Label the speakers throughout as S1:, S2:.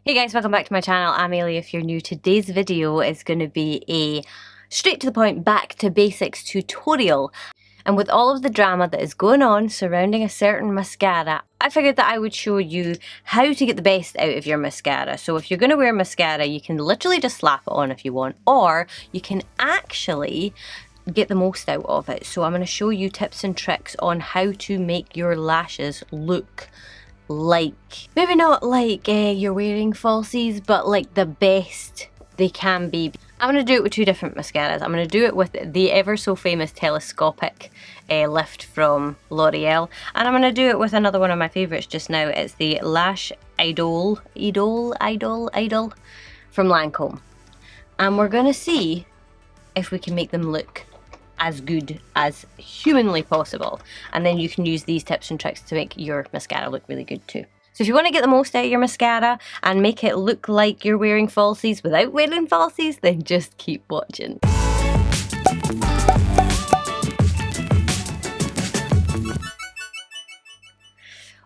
S1: Hey guys, welcome back to my channel. I'm Ailey if you're new. Today's video is going to be a straight to the point, back to basics tutorial. And with all of the drama that is going on surrounding a certain mascara, I figured that I would show you how to get the best out of your mascara. So if you're going to wear mascara, you can literally just slap it on if you want, or you can actually get the most out of it. So I'm going to show you tips and tricks on how to make your lashes look like, maybe not like you're wearing falsies, but like the best they can be. I'm going to do it with two different mascaras. I'm going to do it with the ever so famous Telescopic lift from L'Oreal, and I'm going to do it with another one of my favourites just now. It's the Lash idole from Lancome, and we're going to see if we can make them look as good as humanly possible, and then you can use these tips and tricks to make your mascara look really good too. So if you want to get the most out of your mascara and make it look like you're wearing falsies without wearing falsies, then just keep watching.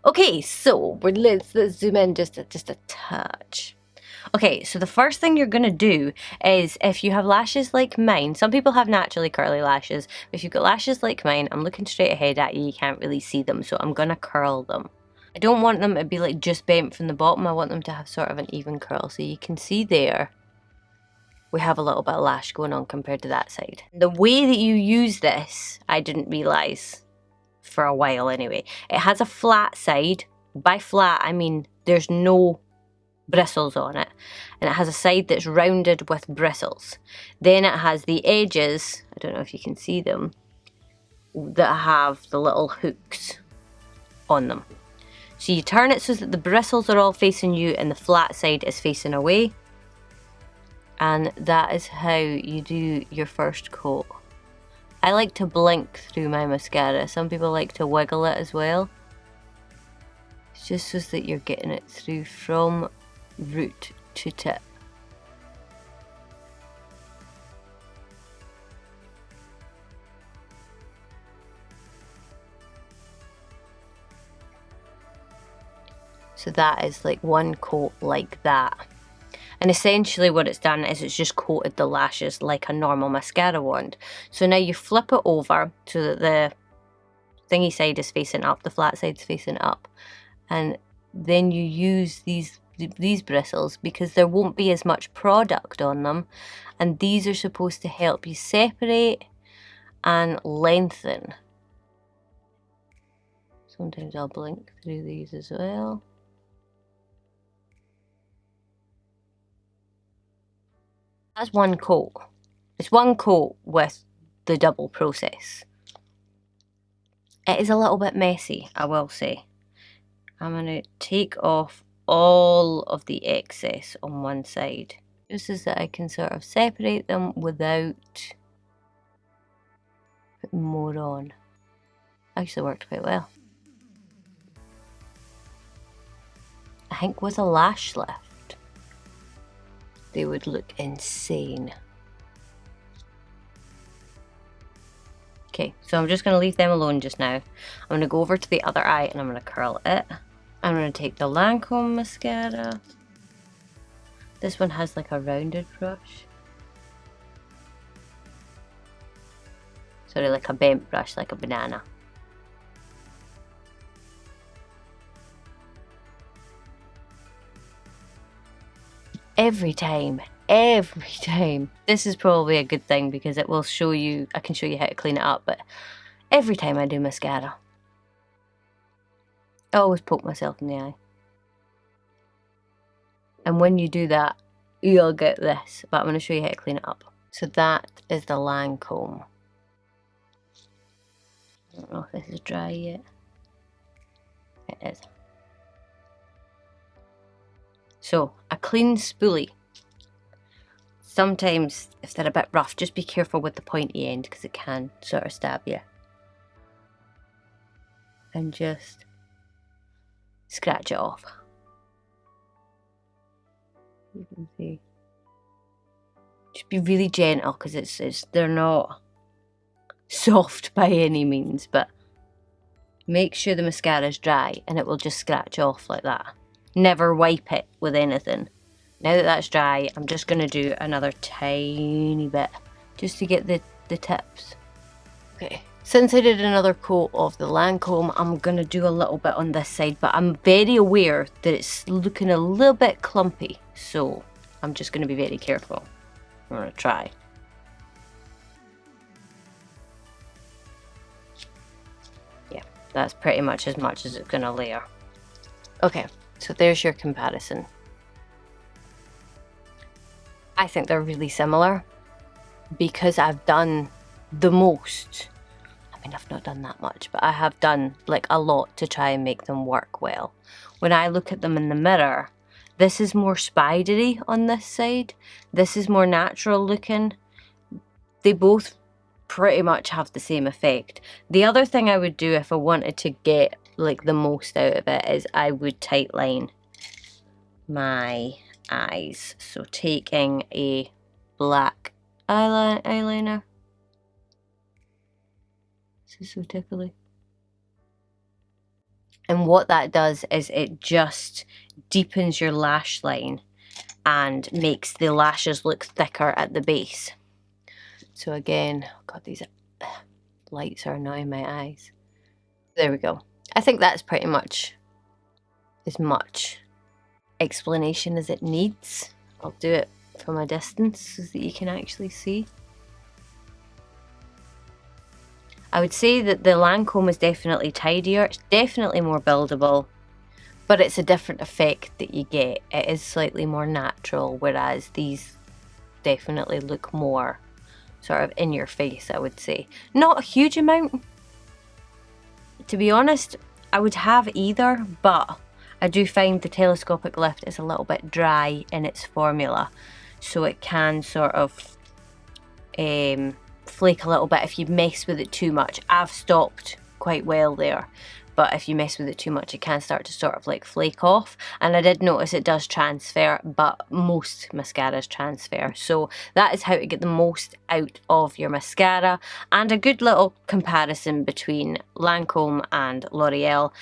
S1: Okay, so let's zoom in just a touch. Okay, so the first thing you're going to do is, if you have lashes like mine, some people have naturally curly lashes, but if you've got lashes like mine, I'm looking straight ahead at you, you can't really see them, so I'm going to curl them. I don't want them to be like just bent from the bottom, I want them to have sort of an even curl, so you can see there we have a little bit of lash going on compared to that side. The way that you use this, I didn't realise for a while anyway. It has a flat side. By flat, I mean there's no bristles on it, and it has a side that's rounded with bristles. Then it has the edges, I don't know if you can see them, that have the little hooks on them. So you turn it so that the bristles are all facing you and the flat side is facing away, and that is how you do your first coat. I like to blink through my mascara. Some people like to wiggle it as well. It's just so that you're getting it through from root to tip. So that is like one coat like that. And essentially what it's done is it's just coated the lashes like a normal mascara wand. So now you flip it over so that the thingy side is facing up, the flat side's facing up, and then you use these bristles because there won't be as much product on them, and these are supposed to help you separate and lengthen. Sometimes I'll blink through these as well. That's one coat. It's one coat with the double process. It is a little bit messy, I will say. I'm going to take off all of the excess on one side, just so that I can sort of separate them without putting more on. Actually worked quite well. I think with a lash lift, they would look insane. Okay, so I'm just going to leave them alone just now. I'm going to go over to the other eye and I'm going to curl it. I'm going to take the Lancome mascara. This one has like a rounded brush. Sorry, like a bent brush, like a banana. Every time. This is probably a good thing because it will show you, I can show you how to clean it up, but every time I do mascara, I always poke myself in the eye. And when you do that, you'll get this, but I'm going to show you how to clean it up. So that is the Lancome. I don't know if this is dry yet. It is. So, a clean spoolie. Sometimes, if they're a bit rough, just be careful with the pointy end because it can sort of stab you. And just scratch it off. You can see. Just be really gentle because they're not soft by any means, but make sure the mascara is dry and it will just scratch off like that. never wipe it with anything. Now that that's dry, I'm just going to do another tiny bit just to get the tips. Okay, since I did another coat of the Lancome, I'm going to do a little bit on this side, but I'm very aware that it's looking a little bit clumpy, so I'm just going to be very careful. I'm going to try. Yeah, that's pretty much as it's going to layer. Okay, so there's your comparison. I think they're really similar because I've done the most. I mean, I've not done that much, but I have done like a lot to try and make them work well. When I look at them in the mirror, this is more spidery on this side. This is more natural looking. They both pretty much have the same effect. The other thing I would do if I wanted to get like the most out of it is I would tightline my eyes. So taking a black eyeliner. This is so tickly. And what that does is it just deepens your lash line and makes the lashes look thicker at the base. So again, oh God, these lights are annoying my eyes. There we go. I think that's pretty much as much explanation as it needs. I'll do it from a distance so that you can actually see. I would say that the Lancome is definitely tidier. It's definitely more buildable, but it's a different effect that you get. It is slightly more natural, whereas these definitely look more sort of in your face, I would say. Not a huge amount. To be honest, I would have either, but I do find the Telescopic lift is a little bit dry in its formula, so it can sort of flake a little bit if you mess with it too much. I've stopped quite well there, but if you mess with it too much, it can start to sort of like flake off. And I did notice it does transfer, but most mascaras transfer. So that is how to get the most out of your mascara. And a good little comparison between Lancome and L'Oreal.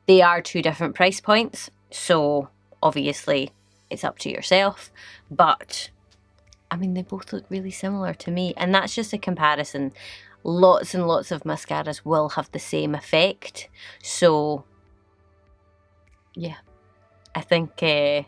S1: They are two different price points, so obviously it's up to yourself, but I mean, they both look really similar to me, and that's just a comparison. Lots and lots of mascaras will have the same effect, so yeah, I think we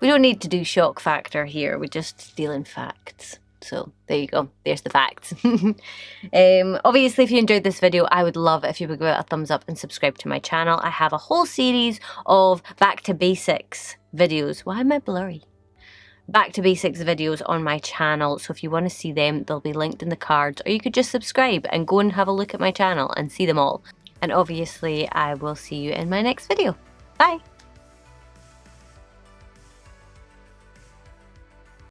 S1: don't need to do shock factor here, we're just dealing facts. So there you go, there's the facts. Obviously, if you enjoyed this video, I would love if you would give it a thumbs up and subscribe to my channel. I have a whole series of back to basics videos. Why am I blurry? Back to basics videos on my channel, so if you want to see them, they'll be linked in the cards, or you could just subscribe and go and have a look at my channel and see them all. And obviously I will see you in my next video. Bye!